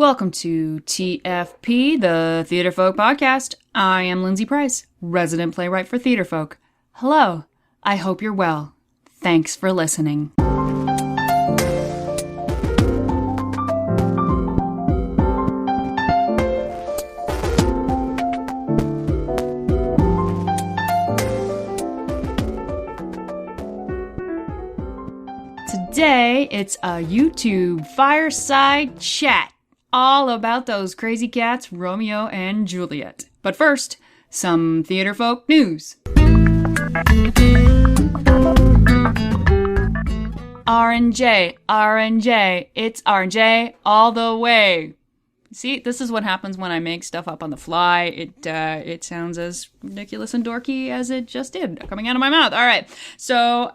Welcome to TFP, the Theatrefolk podcast. I am Lindsay Price, resident playwright for Theatrefolk. Hello, I hope you're well. Thanks for listening. Today, it's a YouTube Fireside Chat, all about those crazy cats, Romeo and Juliet. But first, some Theatrefolk news. RNJ, it's RNJ all the way. See, this is what happens when I make stuff up on the fly. It sounds as ridiculous and dorky as it just did, coming out of my mouth. All right, so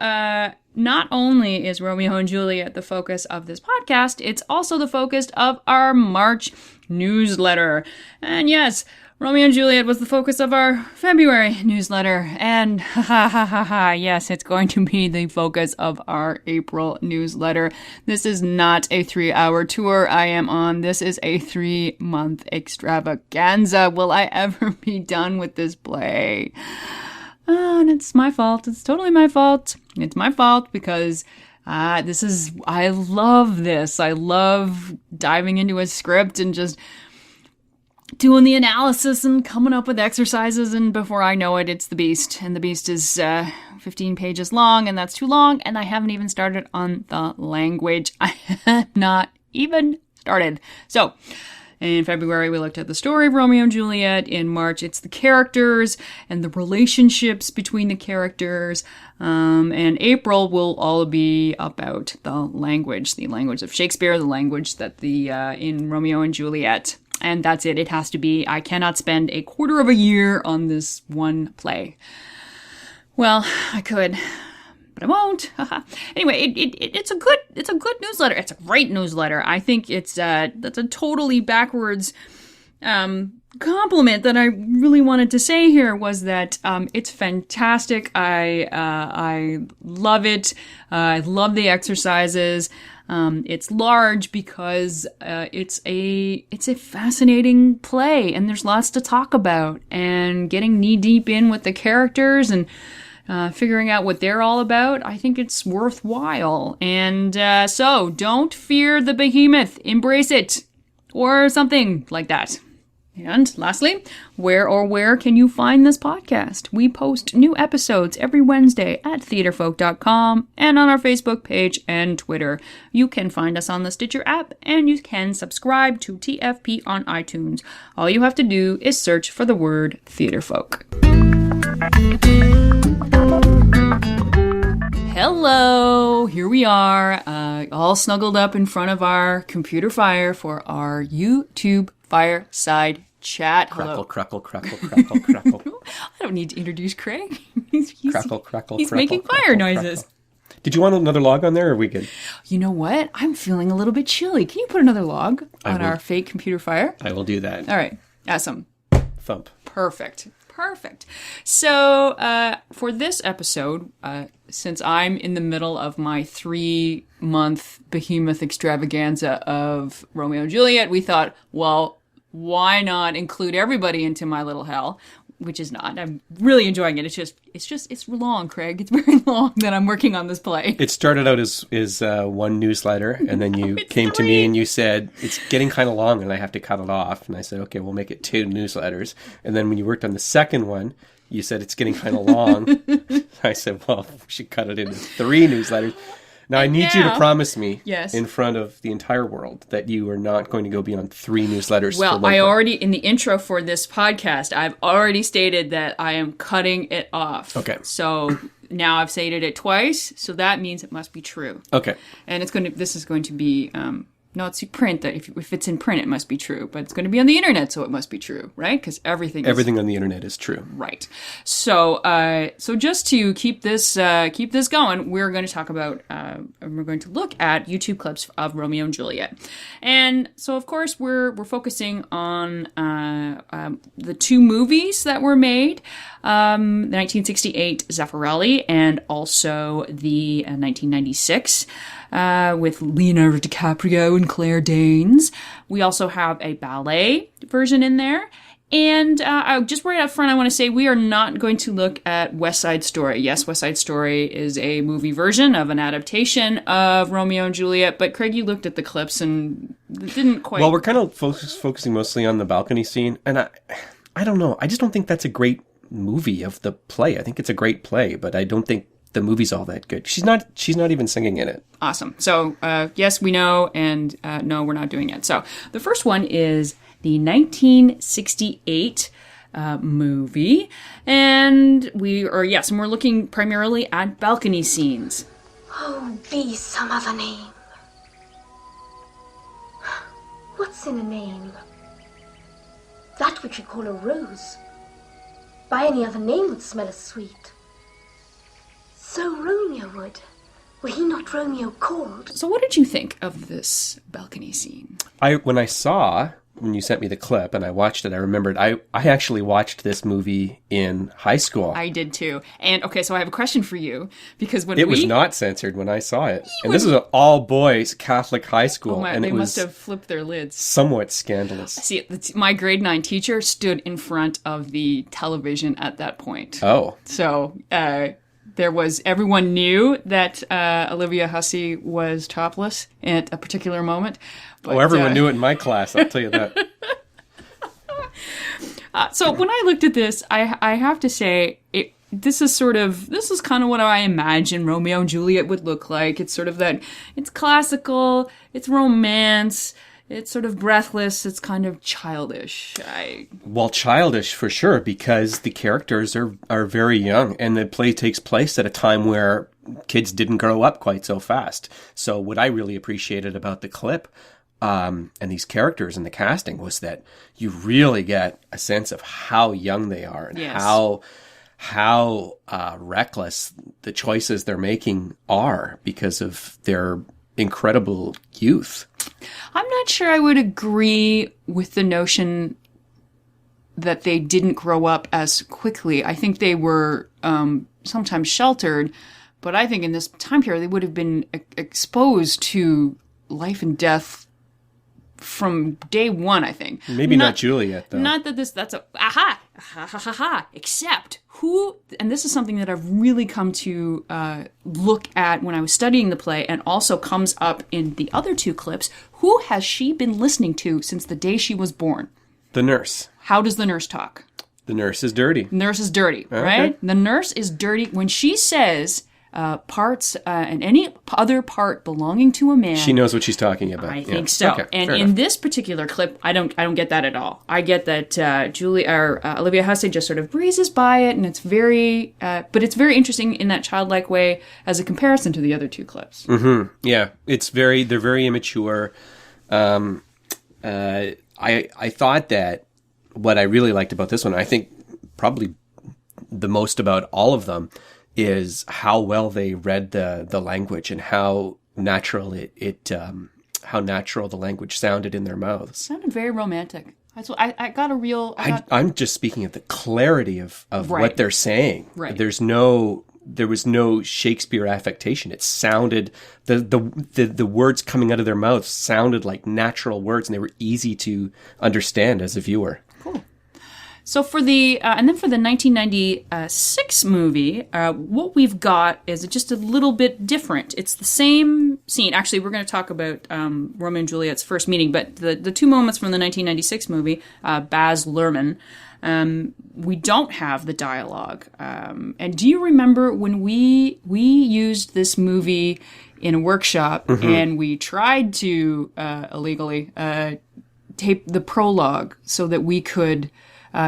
not only is Romeo and Juliet the focus of this podcast, it's also the focus of our March newsletter. And yes, Romeo and Juliet was the focus of our February newsletter. And yes, it's going to be the focus of our April newsletter. This is not a 3-hour tour I am on. This is a 3-month extravaganza. Will I ever be done with this play? And it's my fault. It's totally my fault. It's my fault because I love this. I love diving into a script and just doing the analysis and coming up with exercises, and before I know it, it's The Beast. And The Beast is 15 pages long, and that's too long, and I haven't even started on the language. I have not even started. So, in February, we looked at the story of Romeo and Juliet. In March, it's the characters and the relationships between the characters. And April will all be about the language of Shakespeare, the language that in Romeo and Juliet. And that's it. It has to be. I cannot spend a quarter of a year on this one play. Well, I could, but I won't. Anyway, it's a good newsletter. It's a great newsletter. I think that's a totally backwards compliment that I really wanted to say here was that it's fantastic. I love it. I love the exercises. It's large because it's a fascinating play, and there's lots to talk about, and getting knee deep in with the characters and figuring out what they're all about. I think it's worthwhile. And so don't fear the behemoth, embrace it, or something like that. And lastly, where can you find this podcast? We post new episodes every Wednesday at theatrefolk.com and on our Facebook page and Twitter. You can find us on the Stitcher app, and you can subscribe to TFP on iTunes. All you have to do is search for the word Theatrefolk. Hello, here we are, all snuggled up in front of our computer fire for our YouTube Fireside Chat. Crackle, crackle, crackle, crackle, crackle. I don't need to introduce Craig. Crackle, crackle, he's crackle, making crackle, fire crackle, noises. crackle. Did you want another log on there, or are we good? You know what? I'm feeling a little bit chilly. Can you put another log on our fake computer fire? I will do that. All right. Awesome. Thump. Perfect. So, for this episode, since I'm in the middle of my 3-month behemoth extravaganza of Romeo and Juliet, we thought, well, why not include everybody into my little hell? Which is not. I'm really enjoying it. It's long, Craig. It's very long that I'm working on this play. It started out as one newsletter, and then you came to me and you said, it's getting kind of long and I have to cut it off. And I said, okay, we'll make it 2 newsletters. And then when you worked on the second one, you said it's getting kind of long. I said, well, we should cut it into 3 newsletters. Now, I need you to promise me in front of the entire world that you are not going to go beyond 3 newsletters. Well, I already, in the intro for this podcast, I've already stated that I am cutting it off. Okay. So now I've stated it twice, so that means it must be true. Okay. And this is going to be No, it's print. That if it's in print, it must be true. But it's going to be on the internet, so it must be true, right? Because everything on the internet is true, right? So, so just to keep this going, we're going to talk about we're going to look at YouTube clips of Romeo and Juliet, and so of course we're focusing on the 2 movies that were made, the 1968 Zeffirelli and also the 1996. With Leonardo DiCaprio and Claire Danes. We also have a ballet version in there. And just right up front, I want to say we are not going to look at West Side Story. Yes, West Side Story is a movie version of an adaptation of Romeo and Juliet. But Craig, you looked at the clips and didn't quite... Well, we're kind of focusing mostly on the balcony scene. And I don't know. I just don't think that's a great movie of the play. I think it's a great play, but I don't think the movie's all that good. She's not even singing in it. Awesome. So, yes, we know, and no, we're not doing it. So, the first one is the 1968 movie, and we're looking primarily at balcony scenes. Oh, be some other name. What's in a name? That which we call a rose. By any other name would smell as sweet. So Romeo would. Were he not Romeo called? So what did you think of this balcony scene? When you sent me the clip and I watched it, I remembered I actually watched this movie in high school. I did too. And okay, so I have a question for you, because when it was not censored when I saw it. And this is an all-boys Catholic high school. And they must have flipped their lids. Somewhat scandalous. See, my grade 9 teacher stood in front of the television at that point. Oh. So, everyone knew that Olivia Hussey was topless at a particular moment. But, everyone knew it in my class, I'll tell you that. So when I looked at this, I have to say, this is kind of what I imagine Romeo and Juliet would look like. It's sort of that, it's classical, it's romance, it's sort of breathless, it's kind of childish. Well, childish for sure, because the characters are very young, and the play takes place at a time where kids didn't grow up quite so fast. So what I really appreciated about the clip and these characters and the casting was that you really get a sense of how young they are and how reckless the choices they're making are because of their incredible youth. I'm not sure I would agree with the notion that they didn't grow up as quickly. I think they were sometimes sheltered, but I think in this time period they would have been exposed to life and death from day one, I think. Maybe not Juliet, though. Not that that's except who, and this is something that I've really come to look at when I was studying the play, and also comes up in the other two clips. Who has she been listening to since the day she was born? The nurse. How does the nurse talk? The nurse is dirty. Nurse is dirty, right? The nurse is dirty. When she says parts and any other part belonging to a man, she knows what she's talking about. I think so. Okay, and in this particular clip, I don't get that at all. I get that Olivia Hussey just sort of breezes by it, and it's very, but it's very interesting in that childlike way as a comparison to the other two clips. Mm-hmm. Yeah, they're very immature. I thought that what I really liked about this one, I think probably the most about all of them, is how well they read the language and how natural how natural the language sounded in their mouths. It sounded very romantic. I got a real... I'm just speaking of the clarity of right. what they're saying. Right. There was no Shakespeare affectation. It sounded, the words coming out of their mouths sounded like natural words, and they were easy to understand as a viewer. Cool. So for the 1996 movie, what we've got is just a little bit different. It's the same scene. Actually, we're going to talk about Romeo and Juliet's first meeting, but the two moments from the 1996 movie, Baz Luhrmann, we don't have the dialogue. And do you remember when we used this movie in a workshop, mm-hmm. and we tried to illegally tape the prologue so that we could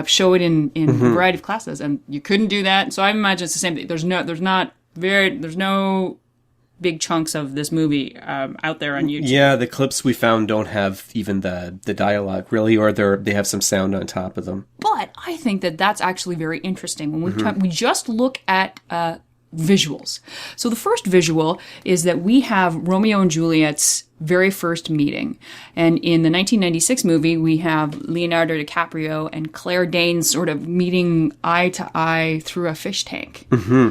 show it in mm-hmm. a variety of classes, and you couldn't do that. So I imagine it's the same thing. There's no big chunks of this movie out there on YouTube. Yeah, the clips we found don't have even the dialogue really, or they have some sound on top of them. But I think that's actually very interesting when mm-hmm. we just look at visuals. So the first visual is that we have Romeo and Juliet's very first meeting. And in the 1996 movie, we have Leonardo DiCaprio and Claire Danes sort of meeting eye to eye through a fish tank. Mm-hmm.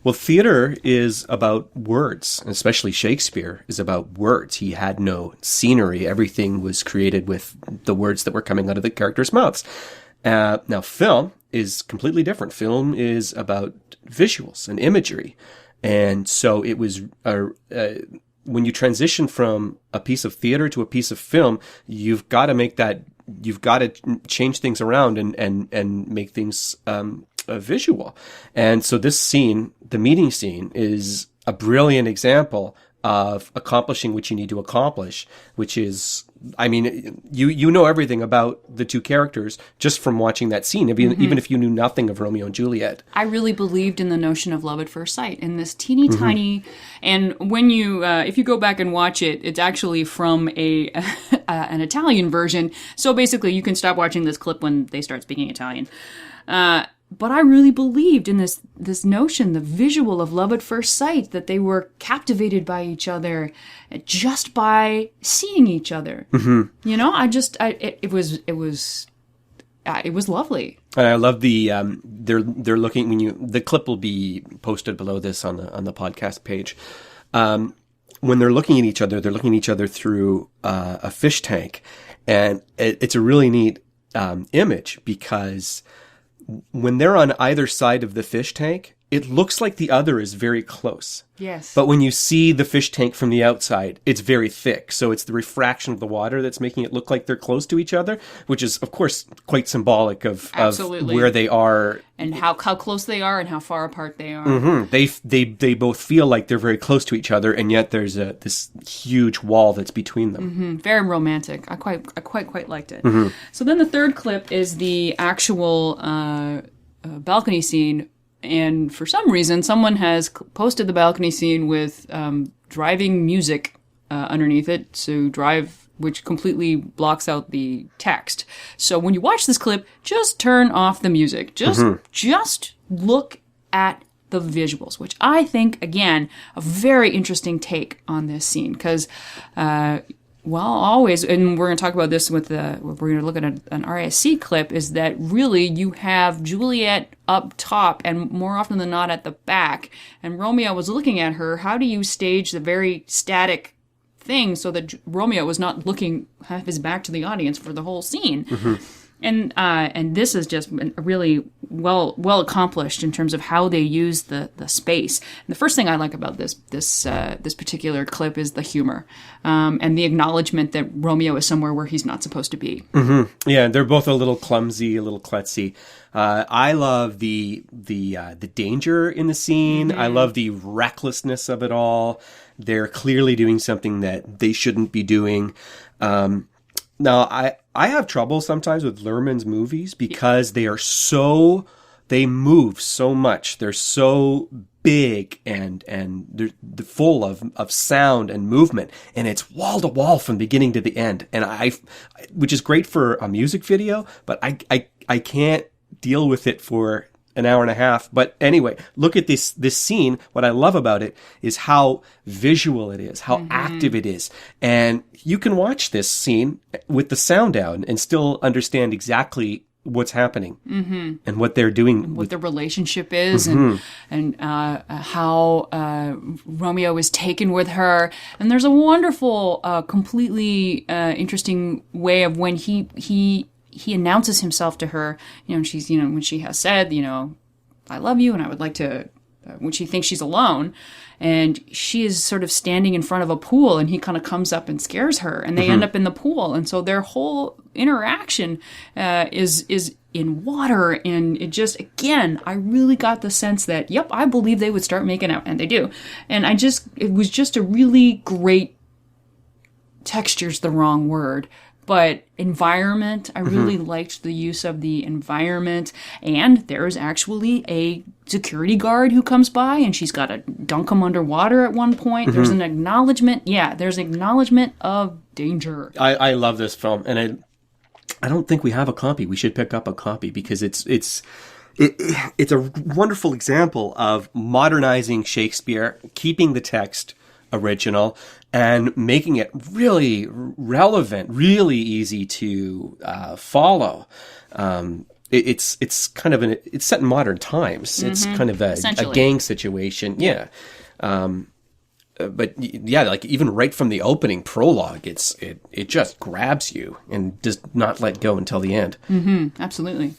Well, theater is about words, especially Shakespeare is about words. He had no scenery. Everything was created with the words that were coming out of the characters' mouths. Now, film is completely different. Film is about visuals and imagery. And so it was, when you transition from a piece of theater to a piece of film, you've got to change things around and make things visual. And so this scene, the meeting scene, is a brilliant example of accomplishing what you need to accomplish, which is, I mean, you know everything about the two characters just from watching that scene, even if you knew nothing of Romeo and Juliet. I really believed in the notion of love at first sight in this teeny tiny, and when you, if you go back and watch it, it's actually from an Italian version. So basically, you can stop watching this clip when they start speaking Italian. But I really believed in this notion, the visual of love at first sight, that they were captivated by each other just by seeing each other. Mm-hmm. You know, it was lovely. And I love the they're looking the clip will be posted below this on the podcast page. When they're looking at each other through a fish tank, and it's a really neat image because when they're on either side of the fish tank, it looks like the other is very close. Yes. But when you see the fish tank from the outside, it's very thick. So it's the refraction of the water that's making it look like they're close to each other, which is, of course, quite symbolic of where they are. And how close they are and how far apart they are. Mm-hmm. They both feel like they're very close to each other, and yet there's this huge wall that's between them. Mm-hmm. Very romantic. I quite liked it. Mm-hmm. So then the third clip is the actual balcony scene. And for some reason, someone has posted the balcony scene with driving music underneath it, which completely blocks out the text. So when you watch this clip, just turn off the music. Just look at the visuals, which I think, again, a very interesting take on this scene. Because, always, and we're going to talk about this we're going to look at an RSC clip, is that really you have Juliet up top and more often than not at the back. And Romeo was looking at her. How do you stage the very static thing so that Romeo was not have his back to the audience for the whole scene? Mm-hmm. And this is just really well accomplished in terms of how they use the space. And the first thing I like about this particular clip is the humor, and the acknowledgement that Romeo is somewhere where he's not supposed to be. Mm-hmm. Yeah, they're both a little clumsy, a little klutzy. I love the danger in the scene. Mm-hmm. I love the recklessness of it all. They're clearly doing something that they shouldn't be doing. Now, I have trouble sometimes with Luhrmann's movies because they move so much. They're so big and they're full of sound and movement, and it's wall to wall from beginning to the end. And which is great for a music video, but I can't deal with it for an hour and a half. But anyway, look at this scene. What I love about it is how visual it is, how active it is. And you can watch this scene with the sound down and still understand exactly what's happening and what they're doing. What the relationship is and how Romeo is taken with her. And there's a wonderful, completely interesting way of when he announces himself to her, and she's, when she has said, I love you and I would like to, when she thinks she's alone, and she is sort of standing in front of a pool, and he kind of comes up and scares her, and they end up in the pool. And so their whole interaction is in water. And it just, again, I really got the sense that, yep, I believe they would start making out, and they do. And it was just a really great, texture's the wrong word, but environment. I really liked the use of the environment. And there's actually a security guard who comes by, and she's got to dunk him underwater at one point. There's an acknowledgement. Yeah, there's an acknowledgement of danger. I love this film, and I don't think we have a copy. We should pick up a copy because it's a wonderful example of modernizing Shakespeare, keeping the text original, and making it really relevant, really easy to follow. it's kind of it's set in modern times. It's kind of a Essentially. gang situation. Yeah. But yeah, like even right from the opening prologue, it just grabs you and does not let go until the end. Absolutely.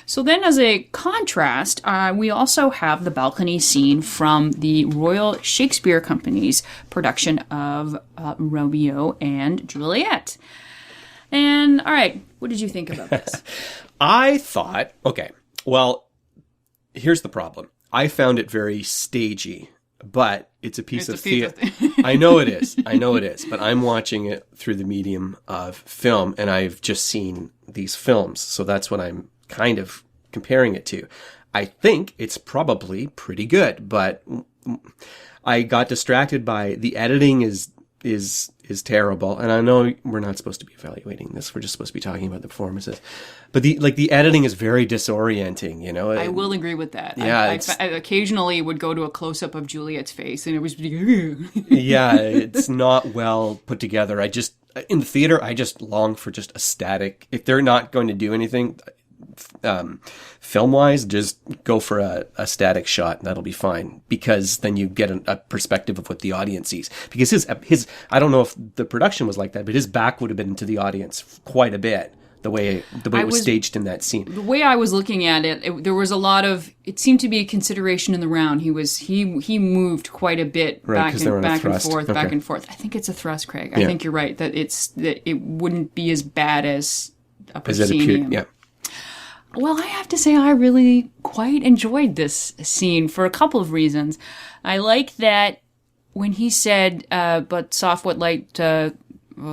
So then as a contrast, we also have the balcony scene from the Royal Shakespeare Company's production of Romeo and Juliet. And all right, what did you think about this? I thought, okay, well, here's the problem. I found it very stagey, but it's a piece of theater. I know it is. But I'm watching it through the medium of film, and I've just seen these films. So that's what I'm kind of comparing it to. I think it's probably pretty good, but I got distracted by the editing is terrible. And I know we're not supposed to be evaluating this. We're just supposed to be talking about the performances. But the editing is very disorienting, you know? I will agree with that. Yeah, I occasionally would go to a close-up of Juliet's face, and it was... yeah, it's not well put together. In the theater, I just long for just a static. If they're not going to do anything film-wise, just go for a static shot, and that'll be fine. Because then you get a perspective of what the audience sees. Because his I don't know if the production was like that, but his back would have been to the audience quite a bit. The way it was staged in that scene. The way I was looking at it, there was a lot of. It seemed to be a consideration in the round. He moved quite a bit back and forth. I think it's a thrust, Craig. I think you're right that it wouldn't be as bad as a proscenium. Yeah. Well, I have to say I really quite enjoyed this scene for a couple of reasons. I like that when he said, "But soft what light."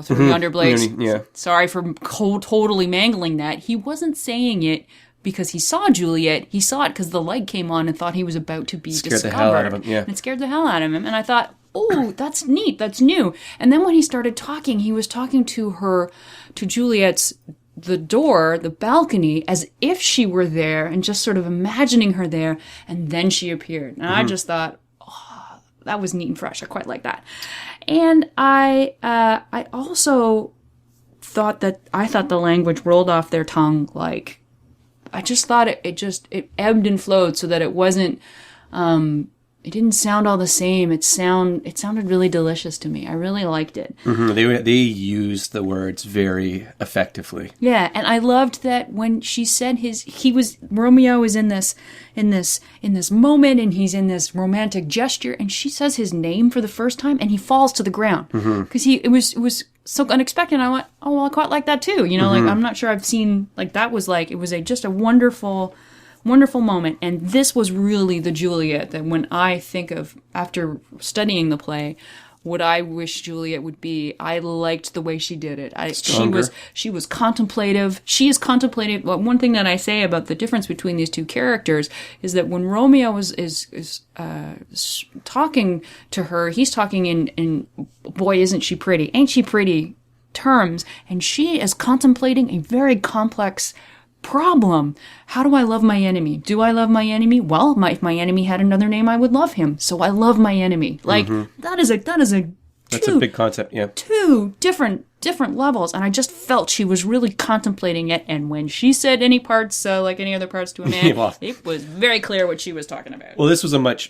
Through yonder blades. Yeah. Sorry for totally mangling that. He wasn't saying it because he saw Juliet. He saw it because the light came on and thought he was about to be discovered. Scared the hell out of him, yeah. And it scared the hell out of him. And I thought, oh, that's neat. That's new. And then when he started talking, he was talking to Juliet's, the door, the balcony, as if she were there and just sort of imagining her there. And then she appeared. And I just thought, oh, that was neat and fresh. I quite like that. And I also thought the language rolled off their tongue like, I just thought it ebbed and flowed so that it wasn't, it didn't sound all the same. It sounded really delicious to me. I really liked it. Mm-hmm. They used the words very effectively. Yeah, and I loved that when she said Romeo is in this moment and he's in this romantic gesture and she says his name for the first time and he falls to the ground because it was so unexpected. And I went, oh well, I quite like that too. You know, like I'm not sure I've seen like that was like it was just a wonderful moment. And this was really the Juliet that when I think of, after studying the play, what I wish Juliet would be, I liked the way she did it. She was contemplative. She is contemplative. Well, one thing that I say about the difference between these two characters is that when Romeo is talking to her, he's talking in boy, isn't she pretty? Ain't she pretty? Terms. And she is contemplating a very complex problem. How do I love my enemy? Do I love my enemy? Well, if my enemy had another name, I would love him. So I love my enemy. Like that's a big concept. Yeah, two different levels, and I just felt she was really contemplating it. And when she said any parts, like any other parts to a man, it was very clear what she was talking about. Well,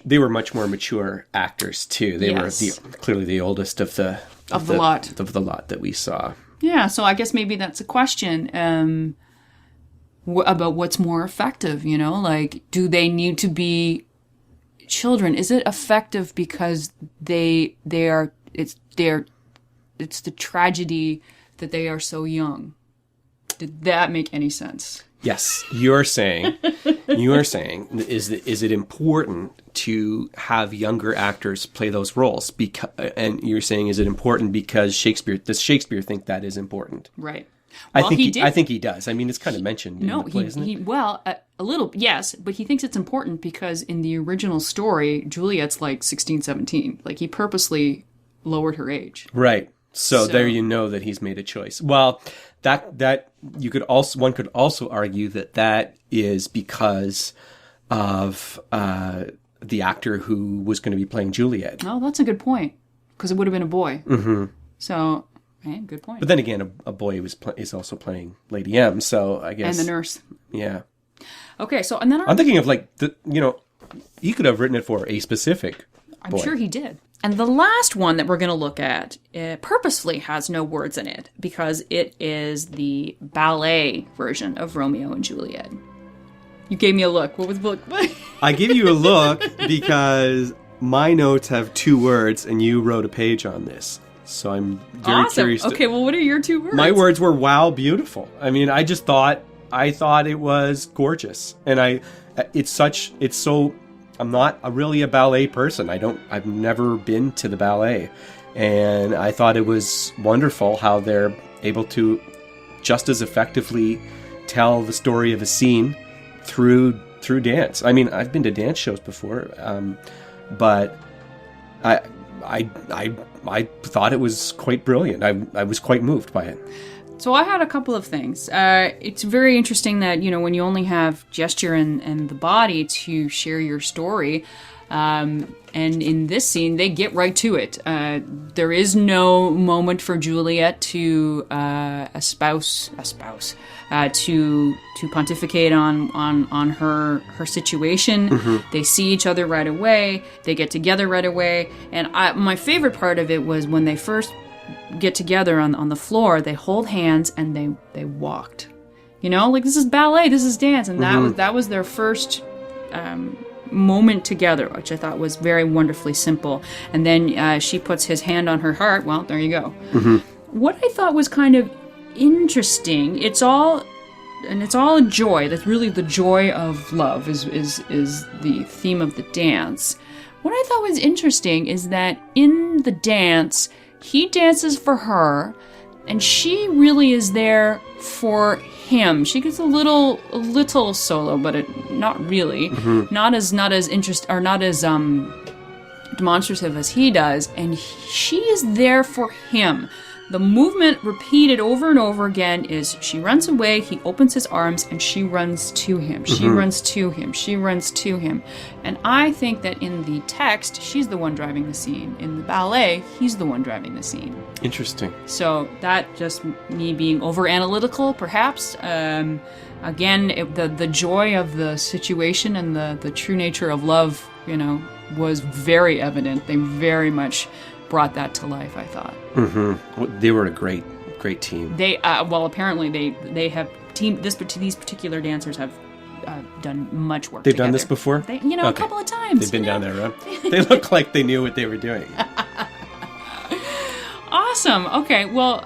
they were much more mature actors too. They were clearly the oldest of the lot that we saw. Yeah, so I guess maybe that's a question. About what's more effective, you know, like, do they need to be children? Is it effective because it's the tragedy that they are so young? Did that make any sense? Yes, you're saying, is it important to have younger actors play those roles? And you're saying, is it important because does Shakespeare think that is important? Right. Well, I think he does. I mean, it's kind of mentioned in the play, isn't it? A little, yes, but he thinks it's important because in the original story, Juliet's like 16, 17. Like, he purposely lowered her age. Right. So there you know that he's made a choice. Well, one could also argue that is because of the actor who was going to be playing Juliet. Oh, that's a good point. Because it would have been a boy. Mm-hmm. So... Right, good point. But then again, a boy is also playing Lady M, so I guess... And the nurse. Yeah. Okay, so and then I'm thinking of like he could have written it for a specific I'm boy. sure he did. And the last one that we're going to look at purposefully has no words in it because it is the ballet version of Romeo and Juliet. You gave me a look. What was the look? I give you a look because my notes have 2 words and you wrote a page on this. So I'm very curious. Okay, well, what are your 2 words? My words were wow, beautiful. I mean, I thought it was gorgeous. And I'm not really a ballet person. I've never been to the ballet. And I thought it was wonderful how they're able to just as effectively tell the story of a scene through dance. I mean, I've been to dance shows before, but I thought it was quite brilliant. I was quite moved by it. So I had a couple of things. It's very interesting that, when you only have gesture and the body to share your story, and in this scene, they get right to it. There is no moment for Juliet to espouse, to pontificate on her situation. Mm-hmm. They see each other right away. They get together right away. And my favorite part of it was when they first get together on the floor, they hold hands and they walked. Like this is ballet, this is dance, and that was their first moment together, which I thought was very wonderfully simple. And then she puts his hand on her heart. Well, there you go. Mm-hmm. What I thought was kind of interesting, it's all a joy. That's really the joy of love is the theme of the dance. What I thought was interesting is that in the dance, he dances for her, and she really is there for him. She gets a little solo, but not really, not as demonstrative as he does. And she is there for him. The movement repeated over and over again is she runs away, he opens his arms, and she runs to him. She runs to him. She runs to him. And I think that in the text, she's the one driving the scene. In the ballet, he's the one driving the scene. Interesting. So that just me being over analytical, perhaps. Again, the joy of the situation and the true nature of love, was very evident. They very much brought that to life, I thought. Mm-hmm. Well, they were a great team. They apparently they have these particular dancers have done much work. They've together. done this before. A couple of times. They've been down that road. They look like they knew what they were doing. Awesome. Okay. Well,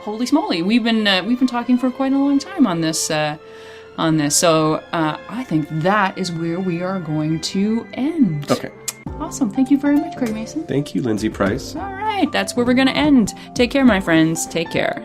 holy smoly, we've been talking for quite a long time on this. So I think that is where we are going to end. Okay. Awesome. Thank you very much, Craig Mason. Thank you, Lindsay Price. All right. That's where we're going to end. Take care, my friends. Take care.